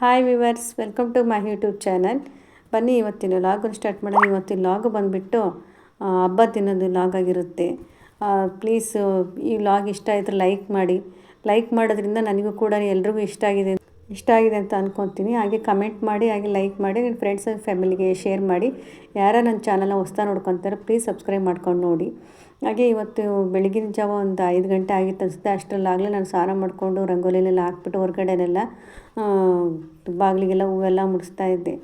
Hi viewers, welcome to my YouTube channel. ಬನ್ನಿ ಇವತ್ತಿನ ಲಾಗನ್ನು start ಮಾಡೋಣ. ಇವತ್ತಿನ ಲಾಗ್ ಬಂದುಬಿಟ್ಟು ಹಬ್ಬದ ದಿನದ ಲಾಗ್ ಆಗಿರುತ್ತೆ. ಪ್ಲೀಸ್ ಈ ಲಾಗ್ ಇಷ್ಟ ಆಯಿದ್ರೆ ಲೈಕ್ ಮಾಡಿ. ಲೈಕ್ ಮಾಡೋದ್ರಿಂದ ನನಗೂ ಕೂಡ ಎಲ್ರಿಗೂ ಇಷ್ಟ ಆಗಿದೆ ಅಂತ ಅಂದ್ಕೊತೀನಿ. ಹಾಗೆ ಕಮೆಂಟ್ ಮಾಡಿ, ಹಾಗೆ ಲೈಕ್ ಮಾಡಿ, ನಿಮ್ಮ ಫ್ರೆಂಡ್ಸ್ ಆ್ಯಂಡ್ ಫ್ಯಾಮಿಲಿಗೆ ಶೇರ್ ಮಾಡಿ. ಯಾರು ನನ್ನ ಚಾನಲ್ನ ಹೊಸ್ತಾ ನೋಡ್ಕೊತಾರೆ ಪ್ಲೀಸ್ ಸಬ್ಸ್ಕ್ರೈಬ್ ಮಾಡ್ಕೊಂಡು ನೋಡಿ. ಹಾಗೆ ಇವತ್ತು ಬೆಳಗಿನ ಜಾವ ಒಂದು 5 ಗಂಟೆ ಆಗಿತ್ತು ಅನಿಸುತ್ತೆ. ಅಷ್ಟರಲ್ಲಾಗಲೇ ನಾನು ಸ್ನಾನ ಮಾಡಿಕೊಂಡು ರಂಗೋಲಿನೆಲ್ಲ ಹಾಕ್ಬಿಟ್ಟು ಹೊರಗಡೆನೆಲ್ಲ ಬಾಗಿಲಿಗೆಲ್ಲ ಹೂವೆಲ್ಲ ಮುಡಿಸ್ತಾ ಇದ್ದೆ.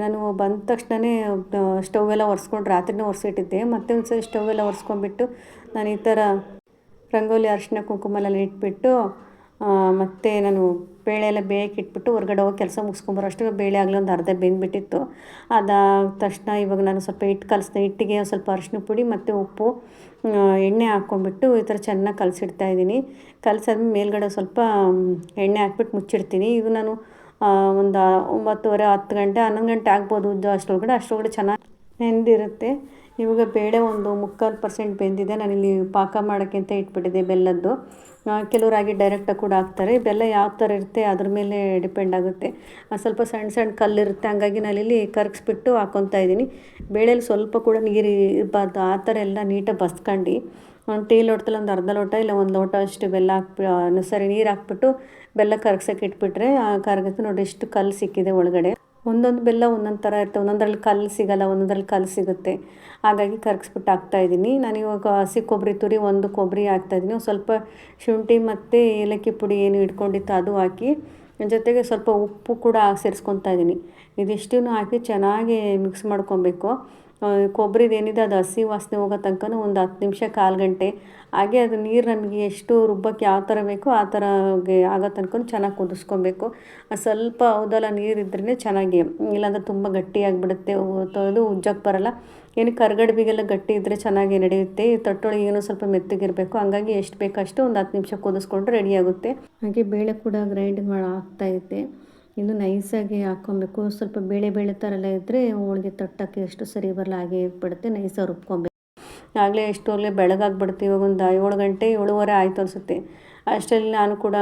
ನಾನು ಬಂದ ತಕ್ಷಣವೇ ಸ್ಟವ್ ಒರೆಸ್ಕೊಂಡು ರಾತ್ರಿನೇ ಒರೆಸಿಟ್ಟಿದ್ದೆ. ಮತ್ತೆ ಒಂದು ಸರಿ ಸ್ಟವ್ ಒರೆಸ್ಕೊಂಡ್ಬಿಟ್ಟು ನಾನು ಈ ಥರ ರಂಗೋಲಿ ಅರಿಶಿನ ಕುಂಕುಮೆಲ್ಲ ಇಟ್ಬಿಟ್ಟು ಮತ್ತು ನಾನು ಬೇಳೆ ಎಲ್ಲ ಬೇಯಕ್ಕೆ ಇಟ್ಬಿಟ್ಟು ಹೊರಗಡೆ ಹೋಗಿ ಕೆಲಸ ಮುಗಿಸ್ಕೊಂಬರೋ ಅಷ್ಟು ಬೇಳೆ ಆಗಲಿ ಒಂದು ಅರ್ಧ ಬೆಂದ್ಬಿಟ್ಟಿತ್ತು. ಅದಾದ ತಕ್ಷಣ ಇವಾಗ ನಾನು ಸ್ವಲ್ಪ ಹಿಟ್ಟಿಗೆ ಸ್ವಲ್ಪ ಅರಿಶಿನ ಪುಡಿ ಮತ್ತು ಉಪ್ಪು ಎಣ್ಣೆ ಹಾಕ್ಕೊಂಡ್ಬಿಟ್ಟು ಈ ಥರ ಚೆನ್ನಾಗಿ ಕಲಸಿಡ್ತಾಯಿದ್ದೀನಿ. ಕಲಸಾದ್ಮೇಲೆ ಮೇಲ್ಗಡೆ ಸ್ವಲ್ಪ ಎಣ್ಣೆ ಹಾಕ್ಬಿಟ್ಟು ಮುಚ್ಚಿಡ್ತೀನಿ. ಇದು ನಾನು ಒಂದು 9:30 10 ಗಂಟೆ 11 ಗಂಟೆ ಆಗ್ಬೋದು ಅಷ್ಟರೊಳಗಡೆ ಚೆನ್ನಾಗಿ ನೆಂದಿರುತ್ತೆ. ಇವಾಗ ಬೇಳೆ ಒಂದು 3/4% ಬೆಂದಿದೆ. ನಾನಿಲ್ಲಿ ಪಾಕ ಮಾಡೋಕ್ಕೆ ಅಂತ ಇಟ್ಬಿಟ್ಟಿದ್ದೆ ಬೆಲ್ಲದ್ದು. ಕೆಲವರು ಹಾಗೆ ಡೈರೆಕ್ಟಾಗಿ ಕೂಡ ಹಾಕ್ತಾರೆ. ಬೆಲ್ಲ ಯಾವ ಥರ ಇರುತ್ತೆ ಅದ್ರ ಮೇಲೆ ಡಿಪೆಂಡ್ ಆಗುತ್ತೆ. ಸ್ವಲ್ಪ ಸಣ್ಣ ಸಣ್ಣ ಕಲ್ಲಿರುತ್ತೆ, ಹಂಗಾಗಿ ನಾನಿಲ್ಲಿ ಕರಗಿಸ್ಬಿಟ್ಟು ಹಾಕ್ಕೊತಾ ಇದ್ದೀನಿ. ಬೇಳೆಲಿ ಸ್ವಲ್ಪ ಕೂಡ ನೀರು ಇರಬಾರ್ದು, ಆ ಥರ ಎಲ್ಲ ನೀಟಾಗಿ ಬಸ್ಕೊಂಡು ಒಂದು ಟೀ ಲೋಟದಲ್ಲಿ ಒಂದು ಅರ್ಧ ಲೋಟ ಇಲ್ಲ 1 ಲೋಟ ಅಷ್ಟು ಬೆಲ್ಲ ನೀರು ಹಾಕ್ಬಿಟ್ಟು ಬೆಲ್ಲ ಕರಗ್ಸೋಕೆ ಇಟ್ಬಿಟ್ರೆ ಕರಗುತ್ತೆ. ನೋಡಿ ಎಷ್ಟು ಕಲ್ಲು ಸಿಕ್ಕಿದೆ ಒಳಗಡೆ. ಒಂದೊಂದು ಬೆಲ್ಲ ಒಂದೊಂದು ಥರ ಇರುತ್ತೆ, ಒಂದೊಂದರಲ್ಲಿ ಕಲ್ಲು ಸಿಗೋಲ್ಲ, ಒಂದೊಂದರಲ್ಲಿ ಕಲ್ಲು ಸಿಗುತ್ತೆ. ಹಾಗಾಗಿ ಕರಗಿಸ್ಬಿಟ್ಟು ಹಾಕ್ತಾಯಿದ್ದೀನಿ. ನಾನಿವಾಗ ಹಸಿ ಕೊಬ್ಬರಿ ತುರಿ 1 ಕೊಬ್ಬರಿ ಹಾಕ್ತಾಯಿದ್ದೀನಿ. ಸ್ವಲ್ಪ ಶುಂಠಿ ಮತ್ತು ಏಲಕ್ಕಿ ಪುಡಿ ಏನು ಇಟ್ಕೊಂಡಿತ್ತು ಅದು ಹಾಕಿ, ಜೊತೆಗೆ ಸ್ವಲ್ಪ ಉಪ್ಪು ಕೂಡ ಸೇರಿಸ್ಕೊತಾ ಇದ್ದೀನಿ. ಇದಿಷ್ಟನ್ನು ಹಾಕಿ ಚೆನ್ನಾಗಿ ಮಿಕ್ಸ್ ಮಾಡ್ಕೊಬೇಕು. ಕೊಬ್ಬರಿದು ಏನಿದೆ ಅದು ಹಸಿ ವಾಸನೆ ಹೋಗೋ ತನಕ ಒಂದು 10 ನಿಮಿಷ 1/4 ಗಂಟೆ. ಹಾಗೆ ಅದು ನೀರು ನಮಗೆ ಎಷ್ಟು ರುಬ್ಬಕ್ಕೆ ಯಾವ ಥರ ಬೇಕೋ ಆ ಥರಗೆ ಆಗೋ ತನಕ ಚೆನ್ನಾಗಿ ಕುದಿಸ್ಕೊಬೇಕು. ಸ್ವಲ್ಪ ಹೌದಲ್ಲ ನೀರಿದ್ರೇ ಚೆನ್ನಾಗಿ, ಇಲ್ಲಾಂದರೆ ತುಂಬ ಗಟ್ಟಿಯಾಗಿಬಿಡುತ್ತೆ, ಅದು ಉಜ್ಜಕ್ಕೆ ಬರೋಲ್ಲ. ಏನು ಕರ್ಗಡ್ಬಿಗೆಲ್ಲ ಗಟ್ಟಿ ಇದ್ದರೆ ಚೆನ್ನಾಗಿ ನಡೆಯುತ್ತೆ. ಈ ತಟ್ಟೊಳಗೆ ಏನೋ ಸ್ವಲ್ಪ ಮೆತ್ತಗಿರಬೇಕು. ಹಂಗಾಗಿ ಎಷ್ಟು ಬೇಕಷ್ಟು ಒಂದು 10 ನಿಮಿಷ ಕುದಿಸ್ಕೊಂಡ್ರೆ ರೆಡಿಯಾಗುತ್ತೆ. ಹಾಗೆ ಬೇಳೆ ಕೂಡ ಗ್ರೈಂಡ್ ಹಾಕ್ತಾಯಿದ್ದೆ. ಇನ್ನು ನೈಸಾಗಿ ಹಾಕ್ಕೊಬೇಕು. ಸ್ವಲ್ಪ ಬೇಳೆ ಥರ ಎಲ್ಲ ಇದ್ದರೆ ಹೋಳಿಗೆ ತಟ್ಟೋಕ್ಕೆ ಎಷ್ಟು ಸರಿ ಬರಲ್ಲ, ಹಾಗೆ ಇಟ್ಬಿಡುತ್ತೆ. ನೈಸಾಗಿ ರುಬ್ಕೊಬೇಕು. ಆಗಲೇ ಎಷ್ಟೊರ್ಲೆ ಬೆಳಗಾಗ್ಬಿಡುತ್ತೆ. ಇವಾಗ ಒಂದು 7 ಗಂಟೆ 7:15 ಆಯಿತು ಅನಿಸುತ್ತೆ. ಅಷ್ಟರಲ್ಲಿ ನಾನು ಕೂಡ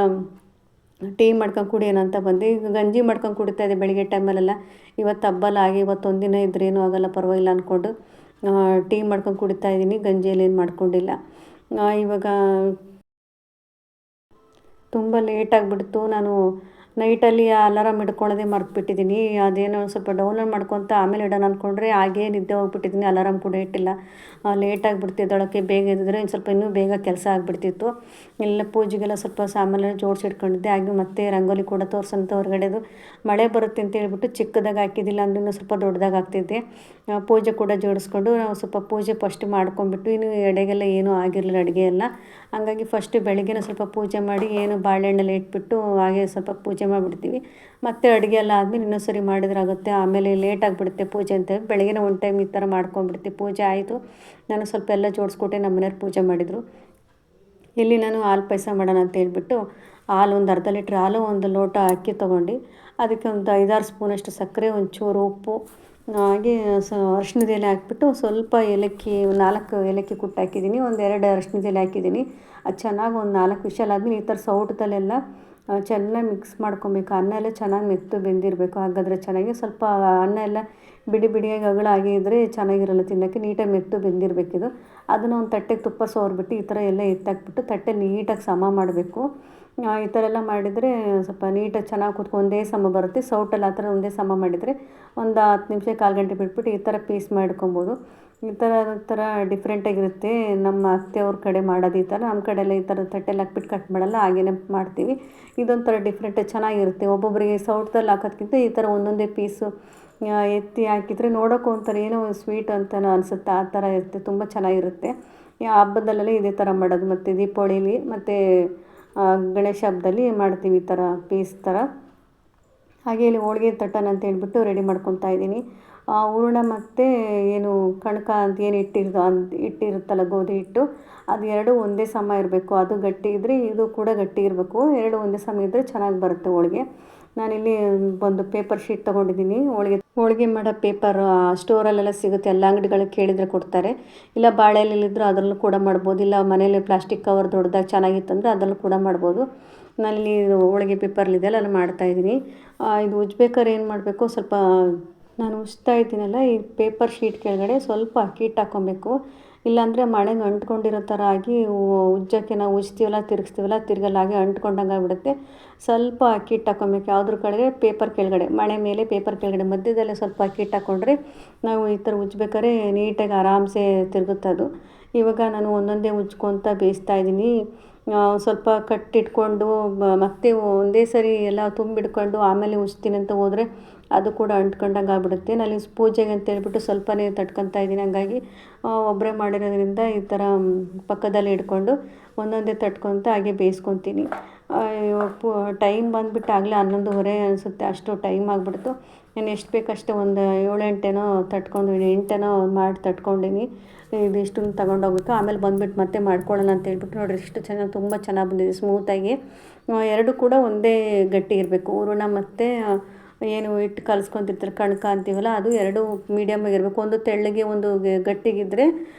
ಟೀ ಮಾಡ್ಕೊಂಡು ಕುಡಿಯೋಣ ಅಂತ ಬಂದೆ. ಈಗ ಗಂಜಿ ಮಾಡ್ಕೊಂಡು ಕುಡಿತಾಯಿದ್ದೆ ಬೆಳಿಗ್ಗೆ ಟೈಮಲ್ಲೆಲ್ಲ. ಇವತ್ತು ಹಬ್ಬಲ್ಲ, ಹಾಗೆ ಇವತ್ತೊಂದಿನ ಇದ್ರೇನೂ ಆಗೋಲ್ಲ ಪರವಾಗಿಲ್ಲ ಅಂದ್ಕೊಂಡು ಟೀ ಮಾಡ್ಕೊಂಡು ಕುಡಿತಾಯಿದ್ದೀನಿ. ಗಂಜಿಯಲ್ಲಿ ಏನು ಮಾಡ್ಕೊಂಡಿಲ್ಲ. ಇವಾಗ ತುಂಬ ಲೇಟಾಗಿಬಿಡ್ತು. ನಾನು ನೈಟಲ್ಲಿ ಅಲಾರಾಮ್ ಇಟ್ಕೊಳ್ಳೋದೇ ಮರೆತುಬಿಟ್ಟಿದ್ದೀನಿ. ಅದೇನೋ ಸ್ವಲ್ಪ ಡೌನ್ಲೋಡ್ ಮಾಡ್ಕೊತ ಆಮೇಲೆ ಇಡೋಣ ಅಂದ್ಕೊಂಡ್ರೆ ಹಾಗೇ ನಿದ್ದೆ ಹೋಗ್ಬಿಟ್ಟಿದ್ದೀನಿ. ಅಲಾರಾಮ್ ಕೂಡ ಇಟ್ಟಿಲ್ಲ. ಲೇಟಾಗಿಬಿಡ್ತು ಎದ್ದೇಳೋಕ್ಕೆ. ಬೇಗ ಎದ್ದಿದ್ರೆ ಸ್ವಲ್ಪ ಇನ್ನೂ ಬೇಗ ಕೆಲಸ ಆಗಿಬಿಡ್ತಿತ್ತು. ಎಲ್ಲ ಪೂಜೆಗೆಲ್ಲ ಸ್ವಲ್ಪ ಸಾಮಾನೆಲ್ಲ ಜೋಡಿಸಿಟ್ಕೊಂಡಿದ್ದೆ. ಹಾಗೆ ಮತ್ತೆ ರಂಗೋಲಿ ಕೂಡ ತೋರಿಸಂತ ಹೊರಗಡೆದು ಮಳೆ ಬರುತ್ತೆ ಅಂತ ಹೇಳ್ಬಿಟ್ಟು ಚಿಕ್ಕದಾಗಿ ಹಾಕಿದ್ದಿಲ್ಲ, ಅಂದ್ರೆ ಸ್ವಲ್ಪ ದೊಡ್ಡದಾಗಿ ಹಾಕ್ತಿದ್ದೆ. ಪೂಜೆ ಕೂಡ ಜೋಡಿಸ್ಕೊಂಡು ನಾವು ಸ್ವಲ್ಪ ಪೂಜೆ ಫಸ್ಟ್ ಮಾಡ್ಕೊಂಡ್ಬಿಟ್ಟು, ಇನ್ನು ಎಡೆಗೆಲ್ಲ ಏನೂ ಆಗಿರಲಿಲ್ಲ ಅಡುಗೆ ಎಲ್ಲ. ಹಂಗಾಗಿ ಫಸ್ಟ್ ಬೆಳಗ್ಗೆನ ಸ್ವಲ್ಪ ಪೂಜೆ ಮಾಡಿ ಏನು ಬಾಳೆಹಣ್ಣೆಲ್ಲ ಇಟ್ಬಿಟ್ಟು ಹಾಗೆ ಸ್ವಲ್ಪ ಪೂಜೆ ಮಾಡಿಬಿಡ್ತೀವಿ. ಮತ್ತು ಅಡುಗೆ ಎಲ್ಲ ಆದಮೇಲೆ ಇನ್ನೊಂದು ಸರಿ ಮಾಡಿದ್ರೆ ಆಗುತ್ತೆ. ಆಮೇಲೆ ಲೇಟಾಗಿಬಿಡುತ್ತೆ ಪೂಜೆ ಅಂತ ಬೆಳಗ್ಗೆನ ಒಂದು ಟೈಮ್ ಈ ಥರ ಮಾಡ್ಕೊಂಡ್ಬಿಡ್ತೀವಿ. ಪೂಜೆ ಆಯಿತು, ನಾನು ಸ್ವಲ್ಪ ಎಲ್ಲ ಜೋಡಿಸ್ಕೊಟ್ಟೆ. ನಮ್ಮ ಮನೆಯವ್ರು ಪೂಜೆ ಮಾಡಿದರು. ಇಲ್ಲಿ ನಾನು ಹಾಲು ಪಾಯಸ ಮಾಡೋಣ ಅಂತ ಹೇಳ್ಬಿಟ್ಟು ಹಾಲು ಒಂದು ಅರ್ಧ ಲೀಟ್ರ್ ಹಾಲು 1 ಲೋಟ ಅಕ್ಕಿ ತೊಗೊಂಡು ಅದಕ್ಕೆ ಒಂದು 5-6 ಸ್ಪೂನಷ್ಟು ಸಕ್ಕರೆ, ಒಂಚೂರು ಉಪ್ಪು, ಹಾಗೆ ಅರಿಶಿಣದ ಎಲೆ ಹಾಕ್ಬಿಟ್ಟು ಸ್ವಲ್ಪ ಏಲಕ್ಕಿ 4 ಏಲಕ್ಕಿ ಕುಟ್ಟಿ ಹಾಕಿದ್ದೀನಿ. 1-2 ಅರಿಶಿಣದ ಎಲೆ ಹಾಕಿದ್ದೀನಿ. ಅದು ಚೆನ್ನಾಗಿ ಒಂದು 4 ವಿಷಲ್ ಆದಮೇಲೆ ಈ ಥರ ಸೌಟದಲ್ಲೆಲ್ಲ ಚೆನ್ನಾಗಿ ಮಿಕ್ಸ್ ಮಾಡ್ಕೊಬೇಕು. ಅನ್ನ ಎಲ್ಲ ಚೆನ್ನಾಗಿ ಮೆತ್ತು ಬೆಂದಿರಬೇಕು. ಹಾಗಾದರೆ ಚೆನ್ನಾಗಿ, ಸ್ವಲ್ಪ ಅನ್ನ ಎಲ್ಲ ಬಿಡಿಯಾಗಿ ಅಗಳಾಗಿ ಇದ್ದರೆ ಚೆನ್ನಾಗಿರಲ್ಲ ತಿನ್ನೋಕ್ಕೆ. ನೀಟಾಗಿ ಮೆತ್ತು ಬೆಂದಿರಬೇಕಿದು. ಅದನ್ನು ಒಂದು ತಟ್ಟೆಗೆ ತುಪ್ಪ ಸವರ್ಬಿಟ್ಟು ಈ ಥರ ಎಲ್ಲ ಎತ್ತಾಕ್ಬಿಟ್ಟು ತಟ್ಟೆ ನೀಟಾಗಿ ಸಮ ಮಾಡಬೇಕು. ಈ ಥರ ಎಲ್ಲ ಮಾಡಿದರೆ ಸ್ವಲ್ಪ ನೀಟಾಗಿ ಚೆನ್ನಾಗಿ ಕೂತ್ಕೊಂಡು ಒಂದೇ ಸಮ ಬರುತ್ತೆ. ಸೌಟಲ್ಲಿ ಆ ಥರ ಒಂದೇ ಸಮ ಮಾಡಿದರೆ ಒಂದು 10 ನಿಮಿಷ 1/4 ಗಂಟೆ ಬಿಟ್ಬಿಟ್ಟು ಈ ಥರ ಪೀಸ್ ಮಾಡ್ಕೊಬೋದು. ಈ ಥರ ಡಿಫ್ರೆಂಟಾಗಿರುತ್ತೆ. ನಮ್ಮ ಅತ್ತೆಯವ್ರ ಕಡೆ ಮಾಡೋದು ಈ ಥರ. ನಮ್ಮ ಕಡೆ ಎಲ್ಲ ಈ ಥರ ತಟ್ಟೆಲ್ಲಿ ಹಾಕ್ಬಿಟ್ಟು ಕಟ್ ಮಾಡಲ್ಲ, ಹಾಗೇ ಮಾಡ್ತೀವಿ. ಇದೊಂಥರ ಡಿಫ್ರೆಂಟಾಗಿ ಚೆನ್ನಾಗಿರುತ್ತೆ. ಒಬ್ಬೊಬ್ಬರಿಗೆ ಸೌಟದಲ್ಲಿ ಹಾಕೋದ್ಕಿಂತ ಈ ಥರ ಒಂದೊಂದೇ ಪೀಸು ಎತ್ತಿ ಹಾಕಿದರೆ ನೋಡೋಕ್ಕೂ ಒಂಥರ ಏನೋ ಸ್ವೀಟ್ ಅಂತ ಅನಿಸುತ್ತೆ. ಆ ಥರ ಇರುತ್ತೆ, ತುಂಬ ಚೆನ್ನಾಗಿರುತ್ತೆ. ಹಬ್ಬದಲ್ಲೆಲ್ಲ ಇದೇ ಥರ ಮಾಡೋದು. ಮತ್ತು ದೀಪಾವಳಿಲಿ ಮತ್ತು ಗಣೇಶ ಹಬ್ಬದಲ್ಲಿ ಮಾಡ್ತೀವಿ ಈ ಥರ ಪೀಸ್ ಥರ. ಹಾಗೆ ಇಲ್ಲಿ ಹೋಳಿಗೆ ತಟ್ಟೋಣ ಅಂತ ಹೇಳ್ಬಿಟ್ಟು ರೆಡಿ ಮಾಡ್ಕೊತಾ ಇದ್ದೀನಿ. ಹೂರಣ ಮತ್ತು ಏನು ಕಣಕ ಅಂತ ಏನು ಇಟ್ಟಿರುತ್ತಲ್ಲ ಗೋಧಿ ಹಿಟ್ಟು, ಅದು 2 ಒಂದೇ ಸಮ ಇರಬೇಕು. ಅದು ಗಟ್ಟಿ ಇದ್ದರೆ ಇದು ಕೂಡ ಗಟ್ಟಿ ಇರಬೇಕು. 2 ಒಂದೇ ಸಮ ಇದ್ದರೆ ಚೆನ್ನಾಗಿ ಬರುತ್ತೆ ಹೋಳಿಗೆ. ನಾನಿಲ್ಲಿ ಒಂದು ಪೇಪರ್ ಶೀಟ್ ತೊಗೊಂಡಿದ್ದೀನಿ. ಹೋಳಿಗೆ ಮಾಡೋ ಪೇಪರ್ ಸ್ಟೋರಲ್ಲೆಲ್ಲ ಸಿಗುತ್ತೆ, ಎಲ್ಲ ಅಂಗಡಿಗಳಿಗೆ ಕೇಳಿದರೆ ಕೊಡ್ತಾರೆ. ಇಲ್ಲ ಬಾಳೆ ಎಲೆಲಿದ್ದರೂ ಅದರಲ್ಲೂ ಕೂಡ ಮಾಡ್ಬೋದು. ಇಲ್ಲ ಮನೇಲಿ ಪ್ಲಾಸ್ಟಿಕ್ ಕವರ್ ದೊಡ್ಡದಾಗಿ ಚೆನ್ನಾಗಿತ್ತಂದರೆ ಅದರಲ್ಲೂ ಕೂಡ ಮಾಡ್ಬೋದು. ನಾನಿಲ್ಲಿ ಹೋಳಿಗೆ ಪೇಪರ್ಲಿದೆಯಲ್ಲ ಅಲ್ಲಿ ಮಾಡ್ತಾಯಿದ್ದೀನಿ. ಇದು ಉಜ್ಬೇಕಾದ್ರೆ ಏನು ಮಾಡಬೇಕು, ಸ್ವಲ್ಪ ನಾನು ಉಜ್ತಾ ಇದ್ದೀನಲ್ಲ ಈ ಪೇಪರ್ ಶೀಟ್ ಕೆಳಗಡೆ ಸ್ವಲ್ಪ ಅಕ್ಕಿ ಹಿಟ್ಟು ಹಾಕ್ಕೊಬೇಕು. ಇಲ್ಲಾಂದರೆ ಮಣೆಗೆ ಅಂಟ್ಕೊಂಡಿರೋ ಥರ ಆಗಿ ಉಜ್ಜೋಕ್ಕೆ ನಾವು ಉಜ್ತೀವಲ್ಲ ತಿರ್ಗಲ್ಲಾಗಿ ಅಂಟ್ಕೊಂಡಂಗೆ ಆಗಿಬಿಡುತ್ತೆ. ಸ್ವಲ್ಪ ಅಕ್ಕಿ ಹಿಟ್ಟು ಹಾಕ್ಕೊಬೇಕು. ಯಾವುದ್ರ ಕೆಳಗೆ, ಪೇಪರ್ ಕೆಳಗಡೆ, ಮಣೆ ಮೇಲೆ ಪೇಪರ್ ಕೆಳಗಡೆ ಮಧ್ಯದಲ್ಲೇ ಸ್ವಲ್ಪ ಅಕ್ಕಿ ಹಿಟ್ಟು ಹಾಕ್ಕೊಂಡ್ರೆ ನಾವು ಈ ಥರ ಉಜ್ಬೇಕಾದ್ರೆ ನೀಟಾಗಿ ಆರಾಮ್ಸೆ ತಿರುಗುತ್ತದು. ಇವಾಗ ನಾನು ಒಂದೊಂದೇ ಉಜ್ಕೊತ ಬೇಯಿಸ್ತಾ ಇದ್ದೀನಿ. ಸ್ವಲ್ಪ ಕಟ್ಟಿಟ್ಕೊಂಡು ಮತ್ತೆ ಒಂದೇ ಸರಿ ಎಲ್ಲ ತುಂಬಿಡ್ಕೊಂಡು ಆಮೇಲೆ ಉಜ್ತೀನಿ ಅಂತ ಹೋದರೆ ಅದು ಕೂಡ ಅಂಟ್ಕೊಂಡಂಗೆ ಆಗ್ಬಿಡುತ್ತೆ. ನಾನು ಪೂಜೆಗೆ ಅಂತ ಹೇಳ್ಬಿಟ್ಟು ಸ್ವಲ್ಪನೇ ತಟ್ಕೊತಾ ಇದ್ದೀನಿ. ಹಂಗಾಗಿ ಒಬ್ಬರೇ ಮಾಡಿರೋದ್ರಿಂದ ಈ ಥರ ಪಕ್ಕದಲ್ಲಿ ಇಟ್ಕೊಂಡು ಒಂದೊಂದೇ ತಟ್ಕೊತ ಹಾಗೆ ಬೇಯಿಸ್ಕೊತೀನಿ. ಟೈಮ್ ಬಂದುಬಿಟ್ಟು ಆಗಲೇ 11:30 ಅನಿಸುತ್ತೆ, ಅಷ್ಟು ಟೈಮ್ ಆಗಿಬಿಡ್ತು. ನಾನು ಎಷ್ಟು ಬೇಕಷ್ಟೇ ಒಂದು 7-8 ತಟ್ಕೊಂಡಿದ್ದೀನಿ, 8 ಮಾಡಿ ತಟ್ಕೊಂಡಿನಿ. ಇದಿಷ್ಟನ್ನು ತೊಗೊಂಡೋಗ್ಬೇಕು. ಆಮೇಲೆ ಬಂದುಬಿಟ್ಟು ಮತ್ತೆ ಮಾಡ್ಕೊಳ್ಳೋಣ ಅಂತ ಹೇಳ್ಬಿಟ್ಟು ನೋಡಿರಿ ಎಷ್ಟು ಚೆನ್ನಾಗಿ, ತುಂಬ ಚೆನ್ನಾಗಿ ಬಂದಿದೆ ಸ್ಮೂತಾಗಿ. ಎರಡು ಕೂಡ ಒಂದೇ ಗಟ್ಟಿ ಇರಬೇಕು. ಹೂರಣ ಮತ್ತು ಏನು ಹಿಟ್ಟು ಕಲಿಸ್ಕೊತಿರ್ತಾರೆ ಕಣಕ ಅಂತೀವಲ್ಲ, ಅದು ಎರಡು ಮೀಡಿಯಮ್ಮಾಗಿ ಇರಬೇಕು. ಒಂದು ತೆಳ್ಳಗೆ ಒಂದು ಗಟ್ಟಿಗಿದ್ದರೆ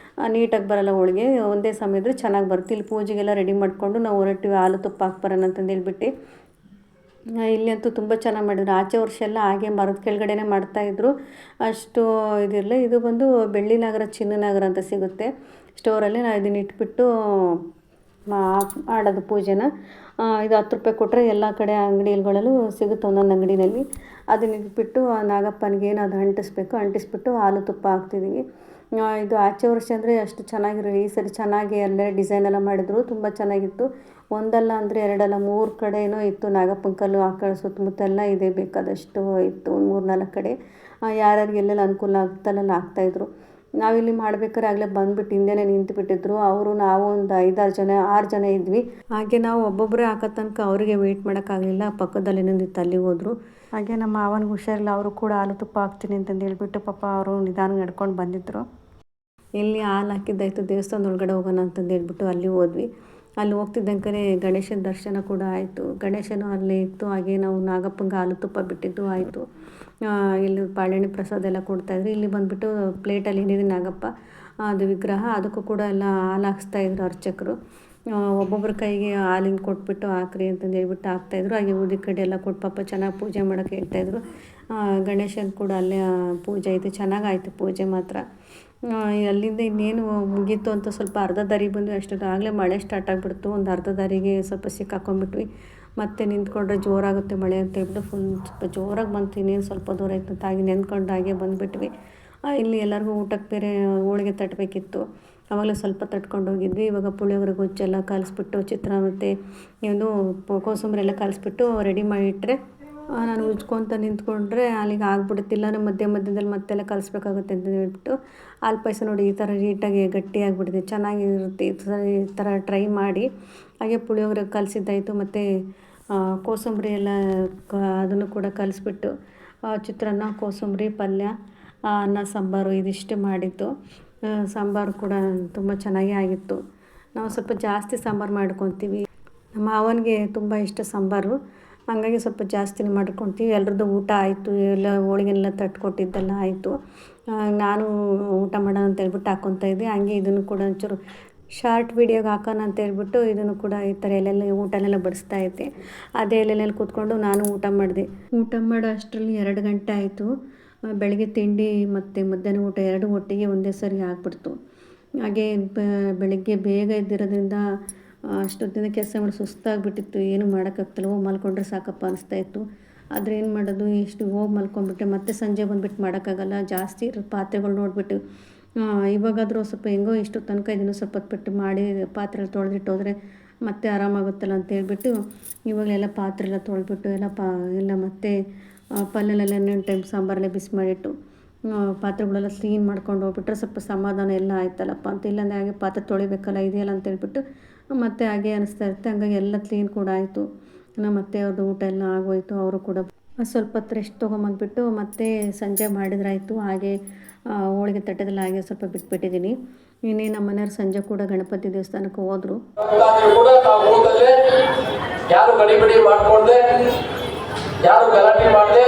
ನೀಟಾಗಿ ಬರೋಲ್ಲ ಹೋಳಿಗೆ. ಒಂದೇ ಸಮ ಇದ್ದರೆ ಚೆನ್ನಾಗಿ ಬರುತ್ತೆ. ಇಲ್ಲಿ ಪೂಜೆಗೆಲ್ಲ ರೆಡಿ ಮಾಡಿಕೊಂಡು ನಾವು ಹೊರಟಿವಿ, ಹಾಲು ತುಪ್ಪ ಹಾಕ್ಬರೋಣ ಅಂತಂದು ಹೇಳ್ಬಿಟ್ಟು. ಇಲ್ಲಿ ಅಂತೂ ತುಂಬ ಚೆನ್ನಾಗಿ ಮಾಡಿದ್ರು. ಆಚೆ ವರ್ಷ ಎಲ್ಲ ಹಾಗೆ ಮರದ ಕೆಳಗಡೆನೇ ಮಾಡ್ತಾಯಿದ್ರು, ಅಷ್ಟು ಇದಿರಲಿಲ್ಲ. ಇದು ಬಂದು ಬೆಳ್ಳಿ ನಗರ, ಚಿನ್ನ ನಗರ ಅಂತ ಸಿಗುತ್ತೆ ಸ್ಟೋರಲ್ಲಿ. ನಾನು ಇದನ್ನು ಇಟ್ಬಿಟ್ಟು ಮಾಡೋದು ಪೂಜೆನ. ಇದು 10 ರೂಪಾಯಿ ಕೊಟ್ಟರೆ ಎಲ್ಲ ಕಡೆ ಅಂಗಡಿಗಳಲ್ಲೂ ಸಿಗುತ್ತೆ, ಒಂದೊಂದು ಅಂಗಡಿನಲ್ಲಿ. ಅದನ್ನ ಇಟ್ಬಿಟ್ಟು ನಾಗಪ್ಪನಿಗೆ ಏನು ಅದು ಅಂಟಿಸ್ಬಿಟ್ಟು ಹಾಲು ತುಪ್ಪ ಹಾಕ್ತಿದ್ದೀವಿ. ಇದು ಆಚೆ ವರ್ಷ ಅಂದರೆ ಅಷ್ಟು ಚೆನ್ನಾಗಿರಲಿಲ್ಲ. ಈ ಸರಿ ಚೆನ್ನಾಗಿ ಎಲ್ಲ ಡಿಸೈನ್ ಎಲ್ಲ ಮಾಡಿದ್ರು, ತುಂಬ ಚೆನ್ನಾಗಿತ್ತು. ಒಂದಲ್ಲ ಅಂದರೆ 2 ಅಲ್ಲ 3 ಕಡೆನೂ ಇತ್ತು ನಾಗಪ್ಪನ ಕಲ್ಲು. ಆ ಕಡೆ ಸುತ್ತಮುತ್ತ ಎಲ್ಲ ಇದೆ, ಬೇಕಾದಷ್ಟು ಇತ್ತು, 3-4 ಕಡೆ. ಯಾರ್ಯಾರಿಗೆ ಎಲ್ಲೆಲ್ಲ ಅನುಕೂಲ ಆಗುತ್ತಲ್ಲ ಹಾಕ್ತಾಯಿದ್ರು. ನಾವಿಲ್ಲಿ ಮಾಡ್ಬೇಕಾದ್ರೆ ಆಗಲೇ ಬಂದುಬಿಟ್ಟು ಹಿಂದೆನೇ ನಿಂತುಬಿಟ್ಟಿದ್ರು ಅವರು. ನಾವು ಒಂದು 6 ಜನ ಇದ್ವಿ. ಹಾಗೆ ನಾವು ಒಬ್ಬೊಬ್ಬರೇ ಹಾಕೋ ತನಕ ಅವರಿಗೆ ವೆಯ್ಟ್ ಮಾಡೋಕ್ಕಾಗಲಿಲ್ಲ. ಪಕ್ಕದಲ್ಲಿ ಇನ್ನೊಂದಿತ್ತು, ಅಲ್ಲಿ ಹೋದರು. ಹಾಗೆ ನಮ್ಮ ಮಾವನಿಗೆ ಹುಷಾರಿಲ್ಲ, ಅವರು ಕೂಡ ಹಾಲು ತುಪ್ಪ ಹಾಕ್ತೀನಿ ಅಂತಂದು ಹೇಳ್ಬಿಟ್ಟು ಪಾಪ ಅವರು ನಿಧಾನ ನಡ್ಕೊಂಡು ಬಂದಿದ್ದರು. ಎಲ್ಲಿ ಹಾಲು ಹಾಕಿದ್ದಾಯಿತು, ದೇವಸ್ಥಾನದ ಒಳಗಡೆ ಹೋಗೋಣ ಅಂತಂದು ಹೇಳ್ಬಿಟ್ಟು ಅಲ್ಲಿ ಹೋದ್ವಿ. ಅಲ್ಲಿ ಹೋಗ್ತಿದ್ದಂಗೆ ಗಣೇಶನ ದರ್ಶನ ಕೂಡ ಆಯಿತು. ಗಣೇಶನೂ ಅಲ್ಲೇ ಇತ್ತು. ಹಾಗೆ ನಾವು ನಾಗಪ್ಪಂಗೆ ಹಾಲು ತುಪ್ಪ ಬಿಟ್ಟಿದ್ದು ಆಯಿತು. ಇಲ್ಲಿ ಬಾಳೆಹಣ್ಣು ಪ್ರಸಾದ ಎಲ್ಲ ಕೊಡ್ತಾಯಿದ್ರು. ಇಲ್ಲಿ ಬಂದುಬಿಟ್ಟು ಪ್ಲೇಟಲ್ಲಿ ಏನಿದೆ ನಾಗಪ್ಪ ಅದು ವಿಗ್ರಹ, ಅದಕ್ಕೂ ಕೂಡ ಎಲ್ಲ ಹಾಲು ಹಾಕ್ಸ್ತಾಯಿದ್ರು ಅರ್ಚಕರು. ಒಬ್ಬೊಬ್ಬರ ಕೈಗೆ ಹಾಲಿನ ಕೊಟ್ಬಿಟ್ಟು ಹಾಕ್ರಿ ಅಂತಂದು ಹೇಳ್ಬಿಟ್ಟು ಹಾಕ್ತಾಯಿದ್ರು. ಹಾಗೆ ಊದಿ ಕಡ್ಡಿ ಎಲ್ಲ ಕೊಟ್ಟು ಪಾಪ ಚೆನ್ನಾಗಿ ಪೂಜೆ ಮಾಡೋಕ್ಕೆ ಹೇಳ್ತಾಯಿದ್ರು. ಗಣೇಶನ ಕೂಡ ಅಲ್ಲೇ ಪೂಜೆ ಆಯಿತು, ಚೆನ್ನಾಗಾಯಿತು ಪೂಜೆ ಮಾತ್ರ. ಅಲ್ಲಿಂದ ಇನ್ನೇನು ಮುಗೀತು ಅಂತ ಸ್ವಲ್ಪ ಅರ್ಧ ದಾರಿಗೆ ಬಂದ್ವಿ. ಅಷ್ಟೊತ್ತು ಆಗಲೇ ಮಳೆ ಸ್ಟಾರ್ಟ್ ಆಗಿಬಿಡ್ತು. ಒಂದು ಅರ್ಧ ದಾರಿಗೆ ಸ್ವಲ್ಪ ಸಿಕ್ಕಾಕೊಂಡ್ಬಿಟ್ವಿ. ಮತ್ತೆ ನಿಂತ್ಕೊಂಡ್ರೆ ಜೋರಾಗುತ್ತೆ ಮಳೆ ಅಂತ ಹೇಳ್ಬಿಟ್ಟು ಸ್ವಲ್ಪ ಜೋರಾಗಿ ಬಂತು. ಇನ್ನೇನು ಸ್ವಲ್ಪ ದೂರ ಇತ್ತು ಅಂತ ಹಾಗೆ ನೆಂದ್ಕೊಂಡು ಹಾಗೆ ಬಂದುಬಿಟ್ವಿ. ಇಲ್ಲಿ ಎಲ್ಲರಿಗೂ ಊಟಕ್ಕೆ ಬೇರೆ ಹೋಳಿಗೆ ತಟ್ಟಬೇಕಿತ್ತು. ಆವಾಗಲೇ ಸ್ವಲ್ಪ ತಟ್ಕೊಂಡು ಹೋಗಿದ್ವಿ. ಇವಾಗ ಪುಳಿಯೋಗರೆ ಗೊಜ್ಜೆಲ್ಲ ಕಲಿಸ್ಬಿಟ್ಟು ಚಿತ್ರಾನ್ನ ಮತ್ತು ಏನು ಕೋಸಂಬರಿ ಎಲ್ಲ ಕಲಿಸ್ಬಿಟ್ಟು ರೆಡಿ ಮಾಡಿಟ್ರೆ ನಾನು ಉಜ್ಕೊತ ನಿಂತ್ಕೊಂಡ್ರೆ ಅಲ್ಲಿಗೆ ಆಗ್ಬಿಡುತ್ತಿಲ್ಲ. ನಾನು ಮಧ್ಯದಲ್ಲಿ ಮತ್ತೆಲ್ಲ ಕಲಿಸ್ಬೇಕಾಗುತ್ತೆ ಅಂತ ಹೇಳ್ಬಿಟ್ಟು ಹಾಲು ಪಾಯಸ ನೋಡಿ ಈ ಥರ ನೀಟಾಗಿ ಗಟ್ಟಿಯಾಗಿಬಿಟ್ಟಿದೆ, ಚೆನ್ನಾಗಿರುತ್ತೆ. ಈ ಥರ ಟ್ರೈ ಮಾಡಿ. ಹಾಗೆ ಪುಳಿಯೋಗರೆ ಕಲಿಸಿದ್ದಾಯಿತು. ಮತ್ತು ಕೋಸಂಬರಿ ಎಲ್ಲ ಅದನ್ನು ಕೂಡ ಕಲಿಸ್ಬಿಟ್ಟು ಚಿತ್ರಾನ್ನ, ಕೋಸಂಬರಿ, ಪಲ್ಯ, ಅನ್ನ, ಸಾಂಬಾರು ಇದಿಷ್ಟು ಮಾಡಿತ್ತು. ಸಾಂಬಾರು ಕೂಡ ತುಂಬ ಚೆನ್ನಾಗೇ ಆಗಿತ್ತು. ನಾವು ಸ್ವಲ್ಪ ಜಾಸ್ತಿ ಸಾಂಬಾರು ಮಾಡ್ಕೊತೀವಿ. ನಮ್ಮ ಮಾವನಿಗೆ ತುಂಬ ಇಷ್ಟ ಸಾಂಬಾರು, ಹಾಗಾಗಿ ಸ್ವಲ್ಪ ಜಾಸ್ತಿನೇ ಮಾಡ್ಕೊತೀವಿ. ಎಲ್ರದ್ದು ಊಟ ಆಯಿತು, ಎಲ್ಲ ಹೋಳಿಗೆಲ್ಲ ತಟ್ಕೊಟ್ಟಿದ್ದೆಲ್ಲ ಆಯಿತು. ನಾನು ಊಟ ಮಾಡೋಣ ಅಂತ ಹೇಳ್ಬಿಟ್ಟು ಹಾಕ್ಕೊತಾ ಇದ್ದೆ. ಹಂಗೆ ಇದನ್ನು ಕೂಡ ಒಂಚೂರು ಶಾರ್ಟ್ ವೀಡಿಯೋಗೆ ಹಾಕೋಣ ಅಂತ ಹೇಳ್ಬಿಟ್ಟು ಇದನ್ನು ಕೂಡ ಈ ಥರ ಎಲ್ಲೆಲ್ಲ ಊಟನೆಲ್ಲ ಬಡಿಸ್ತಾ ಇದ್ದೆ. ಅದೇ ಎಲ್ಲೆಲ್ಲಿ ಕೂತ್ಕೊಂಡು ನಾನು ಊಟ ಮಾಡಿದೆ. ಊಟ ಮಾಡೋ ಅಷ್ಟರಲ್ಲಿ 2 ಗಂಟೆ ಆಯಿತು. ಬೆಳಗ್ಗೆ ತಿಂಡಿ ಮತ್ತು ಮಧ್ಯಾಹ್ನ ಊಟ 2 ಒಟ್ಟಿಗೆ ಒಂದೇ ಸರಿ ಆಗಿಬಿಡ್ತು. ಹಾಗೆ ಬೆಳಗ್ಗೆ ಬೇಗ ಎದ್ದಿರೋದ್ರಿಂದ ಅಷ್ಟೊತ್ತಿನ ಕೆಲಸ ಮಾಡಿ ಸುಸ್ತಾಗಿಬಿಟ್ಟಿತ್ತು. ಏನು ಮಾಡೋಕ್ಕಾಗ್ತಿಲ್ಲ. ಹೋಗಿ ಮಲ್ಕೊಂಡ್ರೆ ಸಾಕಪ್ಪ ಅನಿಸ್ತಾಯಿತ್ತು. ಆದರೆ ಏನು ಮಾಡೋದು, ಇಷ್ಟು ಹೋಗಿ ಮಲ್ಕೊಂಡ್ಬಿಟ್ಟೆ. ಮತ್ತೆ ಸಂಜೆ ಬಂದುಬಿಟ್ಟು ಮಾಡೋಕ್ಕಾಗಲ್ಲ, ಜಾಸ್ತಿ ಇರೋ ಪಾತ್ರೆಗಳು ನೋಡಿಬಿಟ್ಟು ಇವಾಗಾದರೂ ಸ್ವಲ್ಪ ಹೆಂಗೋ ಇಷ್ಟು ತನಕ ಇದನ್ನು ಸ್ವಲ್ಪ ಹೊತ್ತು ಬಿಟ್ಟು ಮಾಡಿ ಪಾತ್ರೆ ತೊಳೆದಿಟ್ಟು ಹೋದರೆ ಮತ್ತೆ ಆರಾಮಾಗುತ್ತಲ್ಲ ಅಂತ ಹೇಳ್ಬಿಟ್ಟು ಇವಾಗಲೆಲ್ಲ ಪಾತ್ರೆ ಎಲ್ಲ ತೊಳೆದ್ಬಿಟ್ಟು ಎಲ್ಲ ಮತ್ತೆ ಪಲ್ಯಲೆಲ್ಲ 1 ಟೈಮ್ ಸಾಂಬಾರೆಲ್ಲ ಬಿಸಿ ಮಾಡಿಟ್ಟು ಪಾತ್ರೆಗಳೆಲ್ಲ ಕ್ಲೀನ್ ಮಾಡ್ಕೊಂಡು ಹೋಗ್ಬಿಟ್ರೆ ಸ್ವಲ್ಪ ಸಮಾಧಾನ ಎಲ್ಲ ಆಯ್ತಲ್ಲಪ್ಪ ಅಂತ. ಇಲ್ಲಾಂದರೆ ಹಾಗೆ ಪಾತ್ರೆ ತೊಳಿಬೇಕಲ್ಲ ಇದೆಯಲ್ಲ ಅಂತ ಹೇಳ್ಬಿಟ್ಟು ಮತ್ತೆ ಹಾಗೆ ಅನಿಸ್ತಾ ಇರುತ್ತೆ. ಹಂಗಾಗಿ ಎಲ್ಲ ಕ್ಲೀನ್ ಕೂಡ ಆಯಿತು. ಮತ್ತೆ ಅವ್ರದ್ದು ಊಟ ಎಲ್ಲ ಆಗೋಯಿತು. ಅವರು ಕೂಡ ಸ್ವಲ್ಪ ಹೊತ್ತು ರೆಸ್ಟ್ ತೊಗೊಂಬಂದ್ಬಿಟ್ಟು ಮತ್ತೆ ಸಂಜೆ ಮಾಡಿದ್ರಾಯಿತು. ಹಾಗೆ ಹೋಳಿಗೆ ತಟ್ಟೆದಲ್ಲಿ ಹಾಗೆ ಸ್ವಲ್ಪ ಬಿಟ್ಬಿಟ್ಟಿದ್ದೀನಿ. ಇನ್ನೇ ನಮ್ಮ ಮನೆಯವ್ರು ಸಂಜೆ ಕೂಡ ಗಣಪತಿ ದೇವಸ್ಥಾನಕ್ಕೆ ಹೋದರು. ಯಾರು ಗಡಿಬಿಡಿ ಮಾಡ್ಕೊಂಡೆ, ಯಾರು ಗಲಾಟೆ ಮಾಡದೆ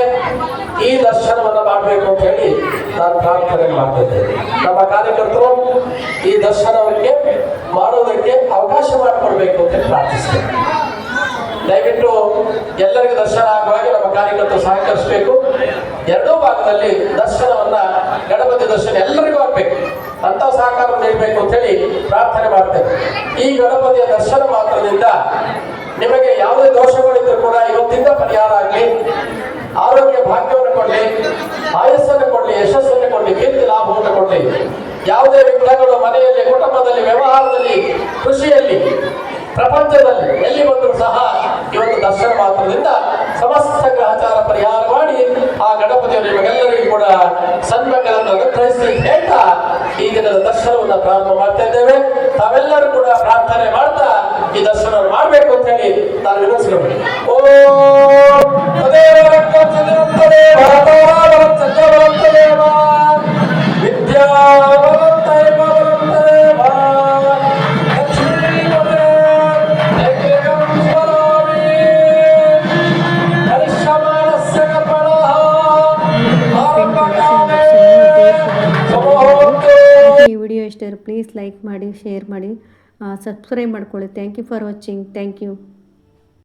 ಈ ದರ್ಶನವನ್ನು ಮಾಡಬೇಕು ಅಂತ ಹೇಳಿ ನಾನು ಪ್ರಾರ್ಥನೆ ಮಾಡ್ತಿದ್ದೇನೆ. ನಮ್ಮ ಕಾರ್ಯಕರ್ತರು ಈ ದರ್ಶನಕ್ಕೆ ಮಾಡೋದಕ್ಕೆ ಅವಕಾಶ ಮಾಡಿಕೊಡ್ಬೇಕು ಅಂತ ಪ್ರಾರ್ಥಿಸ್ತೇನೆ. ದಯವಿಟ್ಟು ಎಲ್ಲರಿಗೂ ದರ್ಶನ ಆಗುವಾಗ ನಮ್ಮ ಕಾರ್ಯಕರ್ತರು ಸಹಕರಿಸಬೇಕು. ಎರಡೂ ಭಾಗದಲ್ಲಿ ದರ್ಶನವನ್ನ, ಗಣಪತಿ ದರ್ಶನ ಎಲ್ಲರಿಗೂ ಆಗ್ಬೇಕು ಅಂತ ಸಹಕಾರ ನೀಡಬೇಕು ಅಂತ ಹೇಳಿ ಪ್ರಾರ್ಥನೆ ಮಾಡ್ತೇವೆ. ಈ ಗಣಪತಿಯ ದರ್ಶನ ಮಾತ್ರದಿಂದ ನಿಮಗೆ ಯಾವುದೇ ದೋಷಗಳಿದ್ರೂ ಕೂಡ ಇವತ್ತಿಂದ ಪರಿಹಾರ ಆಗಲಿ, ಆರೋಗ್ಯ ಭಾಗ್ಯವನ್ನು ಕೊಡಲಿ, ಆಯಸ್ಸನ್ನು ಕೊಡಲಿ, ಯಶಸ್ಸನ್ನು ಕೊಡಲಿ, ಕೀರ್ತಿ ಲಾಭವನ್ನು ಕೊಡಲಿ. ಯಾವುದೇ ವಿಘ್ನಗಳು ಮನೆಯಲ್ಲಿ, ಕುಟುಂಬದಲ್ಲಿ, ವ್ಯವಹಾರದಲ್ಲಿ, ಕೃಷಿಯಲ್ಲಿ, ಪ್ರಪಂಚದಲ್ಲಿ ಎಲ್ಲಿ ಬಂದರೂ ಸಹ ಇವತ್ತು ದರ್ಶನ ಮಾತ್ರದಿಂದ ಸಮಸ್ತ ಗ್ರಹಚಾರ ಪರಿಹಾರ ಮಾಡಿ ಆ ಗಣಪತಿಯನ್ನು ನಿಮಗೆಲ್ಲರಿಗೂ ಕೂಡ ಸನ್ಮಂಗಲನ್ನು ಅನುಗ್ರಹಿಸಿ ಹೇಳ್ತಾ ಈ ದಿನದ ದರ್ಶನವನ್ನು ಪ್ರಾರಂಭ ಮಾಡ್ತಾ ಇದ್ದೇವೆ. ತಾವೆಲ್ಲರೂ ಕೂಡ ಪ್ರಾರ್ಥನೆ ಮಾಡ್ತಾ ಈ ದರ್ಶನ ಮಾಡಬೇಕು ಅಂತ ಹೇಳಿ ನಾನು ವಿನಂತಿಸಿಕೊಳ್ಳಿ. ಈ ವಿಡಿಯೋ ಇಷ್ಟ ಪ್ಲೀಸ್ ಲೈಕ್ ಮಾಡಿ, ಶೇರ್ ಮಾಡಿ, ಸಬ್ಸ್ಕ್ರೈಬ್ ಮಾಡ್ಕೊಳ್ಳಿ. Thank you for watching. Thank you.